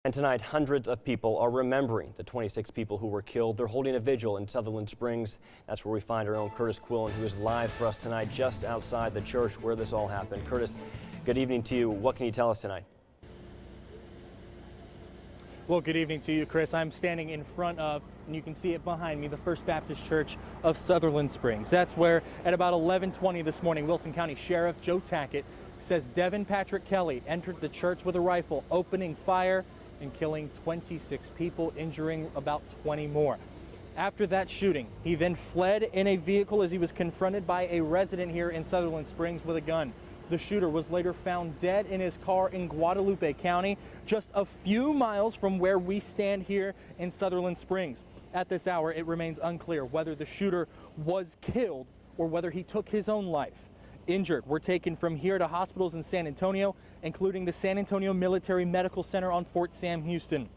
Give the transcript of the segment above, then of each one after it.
And tonight, hundreds of people are remembering the 26 people who were killed. They're holding a vigil in Sutherland Springs. That's where we find our own Kurtis Quillin, who is live for us tonight just outside the church where this all happened. Kurtis, good evening to you. What can you tell us tonight? Well, good evening to you, Chris. I'm standing in front of, and you can see it behind me, the First Baptist Church of Sutherland Springs. That's where at about 11:20 this morning, Wilson County Sheriff Joe Tackett says Devin Patrick Kelly entered the church with a rifle, opening fire and killing 26 people, injuring about 20 more. After that shooting, he then fled in a vehicle as he was confronted by a resident here in Sutherland Springs with a gun. The shooter was later found dead in his car in Guadalupe County, just a few miles from where we stand here in Sutherland Springs. At this hour, it remains unclear whether the shooter was killed or whether he took his own life. Injured were taken from here to hospitals in San Antonio, including the San Antonio Military Medical Center on Fort Sam Houston.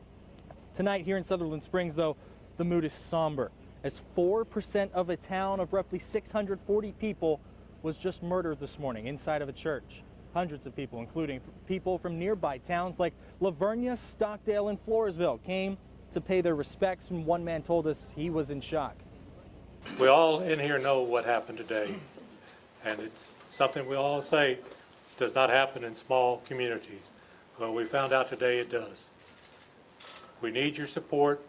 Tonight here in Sutherland Springs, though, the mood is somber, as 4% of a town of roughly 640 people was just murdered this morning inside of a church. Hundreds of people, including people from nearby towns like Lavernia, Stockdale, and Floresville, came to pay their respects, and one man told us he was in shock. We all in here know what happened today, and it's something we all say does not happen in small communities. Well, we found out today it does. We need your support.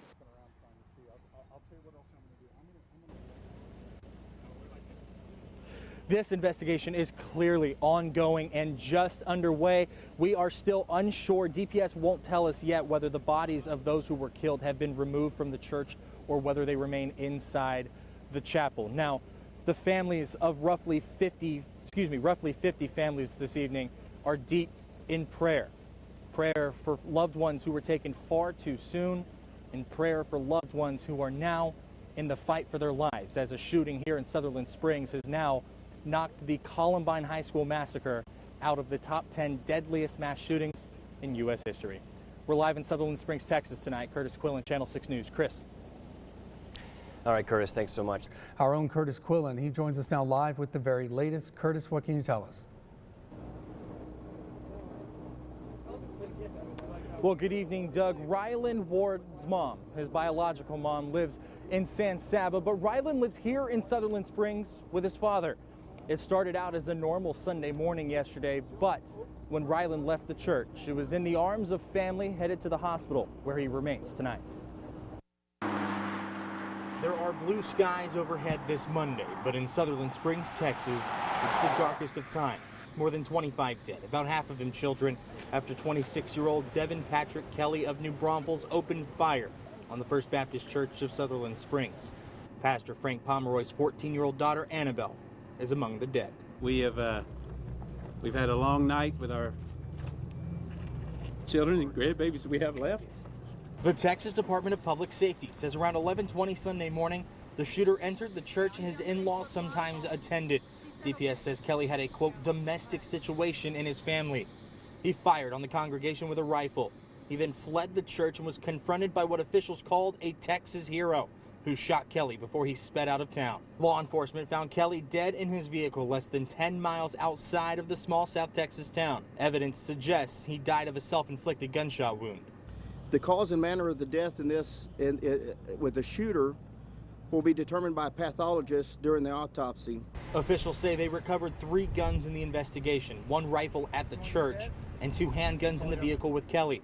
This investigation is clearly ongoing and just underway. We are still unsure. DPS won't tell us yet whether the bodies of those who were killed have been removed from the church or whether they remain inside the chapel. Now, the families of roughly 50 families this evening are deep in prayer. Prayer for loved ones who were taken far too soon, and prayer for loved ones who are now in the fight for their lives, as a shooting here in Sutherland Springs has now knocked the Columbine High School massacre out of the top 10 deadliest mass shootings in U.S. history. We're live in Sutherland Springs, Texas tonight. Kurtis Quillin, Channel 6 News. Chris. All right, Kurtis, thanks so much. Our own Kurtis Quillin, he joins us now live with the very latest. Kurtis, what can you tell us? Well, good evening, Doug. Ryland Ward's mom, his biological mom, lives in San Saba, but Ryland lives here in Sutherland Springs with his father. It started out as a normal Sunday morning yesterday, but when Ryland left the church, it was in the arms of family headed to the hospital where he remains tonight. There are blue skies overhead this Monday, but in Sutherland Springs, Texas, it's the darkest of times. More than 25 dead, about half of them children, after 26-year-old Devin Patrick Kelly of New Braunfels opened fire on the First Baptist Church of Sutherland Springs. Pastor Frank Pomeroy's 14-year-old daughter, Annabelle, is among the dead. We've had a long night with our children and grandbabies that we have left. The Texas Department of Public Safety says around 11:20 Sunday morning, the shooter entered the church his in-laws sometimes attended. DPS says Kelly had a, quote, domestic situation in his family. He fired on the congregation with a rifle. He then fled the church and was confronted by what officials called a Texas hero, who shot Kelly before he sped out of town. Law enforcement found Kelly dead in his vehicle less than 10 miles outside of the small South Texas town. Evidence suggests he died of a self-inflicted gunshot wound. The cause and manner of the death in this, with the shooter, will be determined by a pathologist during the autopsy. Officials say they recovered 3 guns in the investigation, 1 rifle at the church, and 2 handguns in the vehicle with Kelly.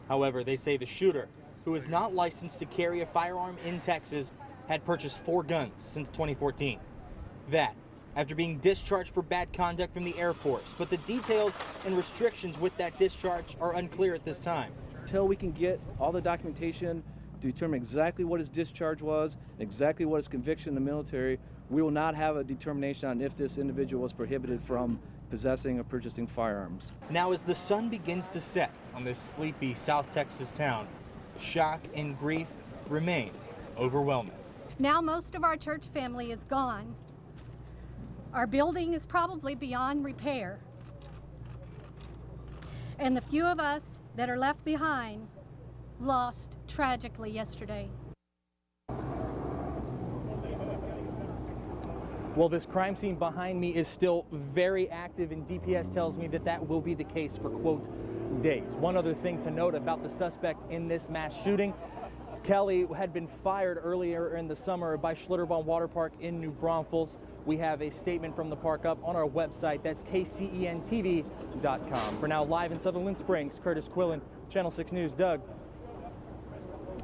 However, they say the shooter, who is not licensed to carry a firearm in Texas, had purchased 4 guns since 2014. That, after being discharged for bad conduct from the Air Force, but the details and restrictions with that discharge are unclear at this time. Until we can get all the documentation to determine exactly what his discharge was, exactly what his conviction in the military, we will not have a determination on if this individual was prohibited from possessing or purchasing firearms. Now, as the sun begins to set on this sleepy South Texas town, shock and grief remain overwhelming. Now most of our church family is gone. Our building is probably beyond repair. And the few of us that are left behind lost tragically yesterday. Well, this crime scene behind me is still very active, and DPS tells me that that will be the case for, quote, days. One other thing to note about the suspect in this mass shooting: Kelly had been fired earlier in the summer by Schlitterbahn Water Park in New Braunfels. We have a statement from the park up on our website. That's KCEN-TV.com. For now, live in Sutherland Springs, Kurtis Quillin, Channel 6 News. Doug.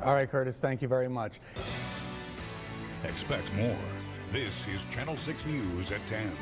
All right, Kurtis, thank you very much. Expect more. This is Channel 6 News at 10.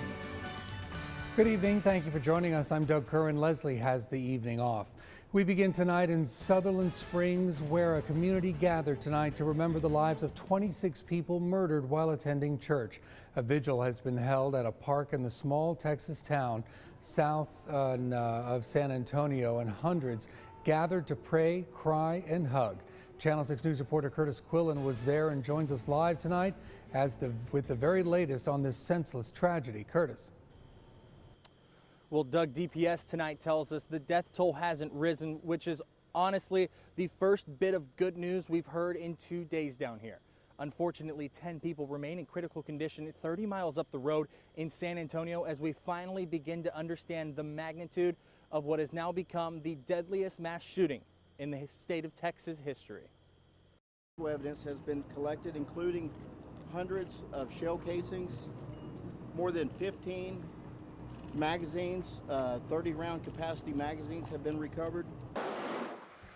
Good evening. Thank you for joining us. I'm Doug Curran. Leslie has the evening off. We begin tonight in Sutherland Springs, where a community gathered tonight to remember the lives of 26 people murdered while attending church. A vigil has been held at a park in the small Texas town south of San Antonio, and hundreds gathered to pray, cry, and hug. Channel 6 News reporter Kurtis Quillin was there and joins us live tonight with the very latest on this senseless tragedy. Kurtis. Well, Doug, DPS tonight tells us the death toll hasn't risen, which is honestly the first bit of good news we've heard in 2 days down here. Unfortunately, 10 people remain in critical condition 30 miles up the road in San Antonio as we finally begin to understand the magnitude of what has now become the deadliest mass shooting in the state of Texas history. Evidence has been collected, including hundreds of shell casings, more than 15 magazines, 30-round capacity magazines have been recovered.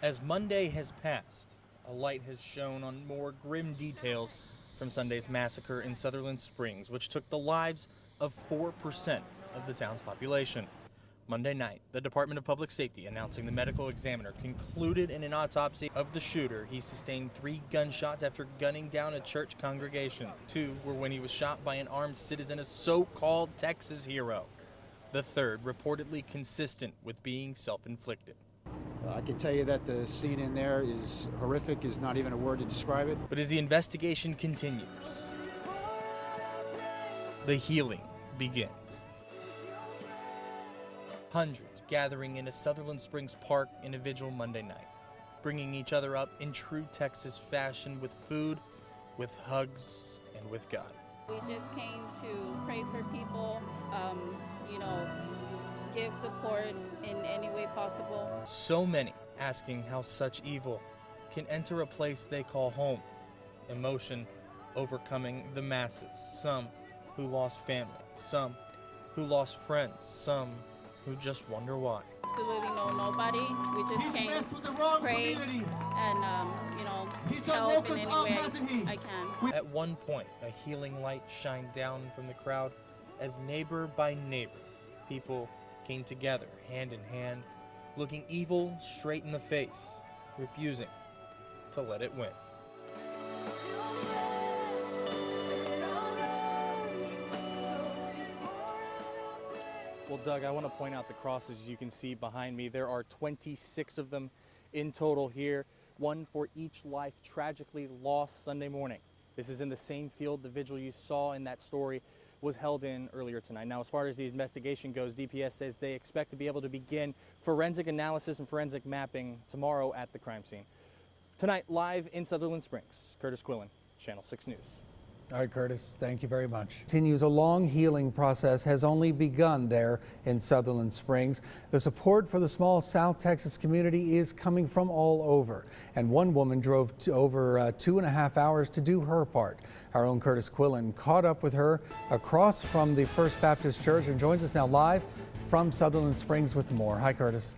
As Monday has passed, a light has shone on more grim details from Sunday's massacre in Sutherland Springs, which took the lives of 4% of the town's population. Monday night, the Department of Public Safety announcing the medical examiner concluded in an autopsy of the shooter. He sustained 3 gunshots after gunning down a church congregation. 2 were when he was shot by an armed citizen, a so-called Texas hero. The third reportedly consistent with being self-inflicted. I can tell you that the scene in there is horrific, is not even a word to describe it. But as the investigation continues, the healing begins. Hundreds gathering in a Sutherland Springs park in a vigil Monday night, bringing each other up in true Texas fashion with food, with hugs, and with God. We just came to pray for people, give support in any way possible. So many asking how such evil can enter a place they call home. Emotion overcoming the masses. Some who lost family, some who lost friends, some who just wonder why. Absolutely nobody. We just came to pray and, help in any way I can. At one point, a healing light shined down from the crowd as neighbor by neighbor, people came together, hand in hand, looking evil straight in the face, refusing to let it win. Well, Doug, I want to point out the crosses you can see behind me. There are 26 of them in total here, one for each life tragically lost Sunday morning. This is in the same field the vigil you saw in that story was held in earlier tonight. Now, as far as the investigation goes, DPS says they expect to be able to begin forensic analysis and forensic mapping tomorrow at the crime scene. Tonight, live in Sutherland Springs, Kurtis Quillin, Channel 6 News. All right, Kurtis, thank you very much. Continues. A long healing process has only begun there in Sutherland Springs. The support for the small South Texas community is coming from all over, and one woman drove over 2.5 hours to do her part. Our own Kurtis Quillin caught up with her across from the First Baptist Church and joins us now live from Sutherland Springs with more. Hi, Kurtis.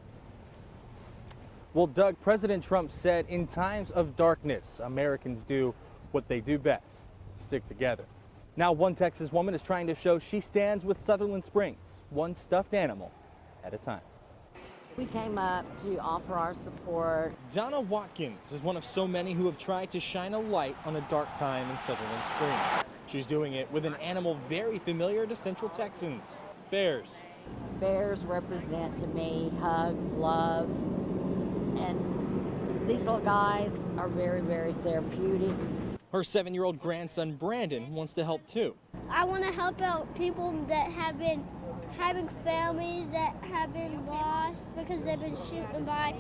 Well, Doug, President Trump said in times of darkness, Americans do what they do best: stick together. Now, one Texas woman is trying to show she stands with Sutherland Springs, one stuffed animal at a time. We came up to offer our support. Donna Watkins is one of so many who have tried to shine a light on a dark time in Sutherland Springs. She's doing it with an animal very familiar to Central Texans: bears. Bears represent to me hugs, loves, and these little guys are very, very therapeutic. Her 7-year-old grandson Brandon wants to help too. I want to help out people that have been having families that have been lost because they've been shooting by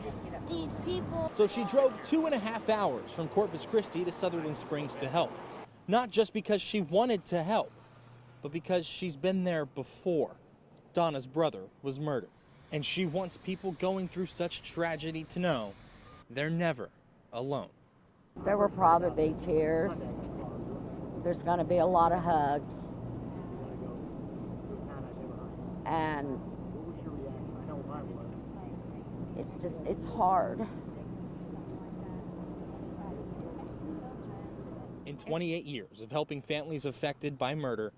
these people. So she drove 2.5 hours from Corpus Christi to Sutherland Springs to help. Not just because she wanted to help, but because she's been there before. Donna's brother was murdered. And she wants people going through such tragedy to know they're never alone. There will probably be tears. There's going to be a lot of hugs. And it's hard. In 28 years of helping families affected by murder,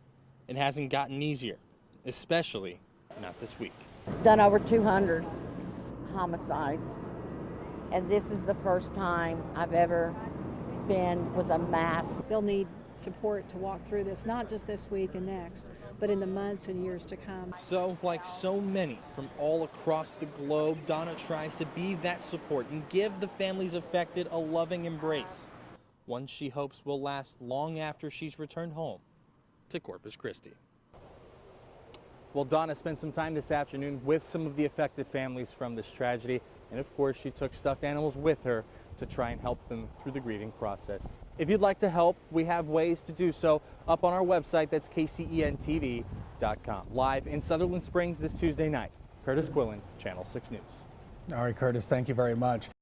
it hasn't gotten easier, especially not this week. Done over 200 homicides, and this is the first time I've ever been with a mass. They'll need support to walk through this, not just this week and next, but in the months and years to come. So, like so many from all across the globe, Donna tries to be that support and give the families affected a loving embrace, one she hopes will last long after she's returned home to Corpus Christi. Well, Donna spent some time this afternoon with some of the affected families from this tragedy, and of course she took stuffed animals with her to try and help them through the grieving process. If you'd like to help, we have ways to do so up on our website. That's KCEN-TV.com. Live in Sutherland Springs this Tuesday night. Kurtis Quillin, Channel 6 News. All right, Kurtis, thank you very much.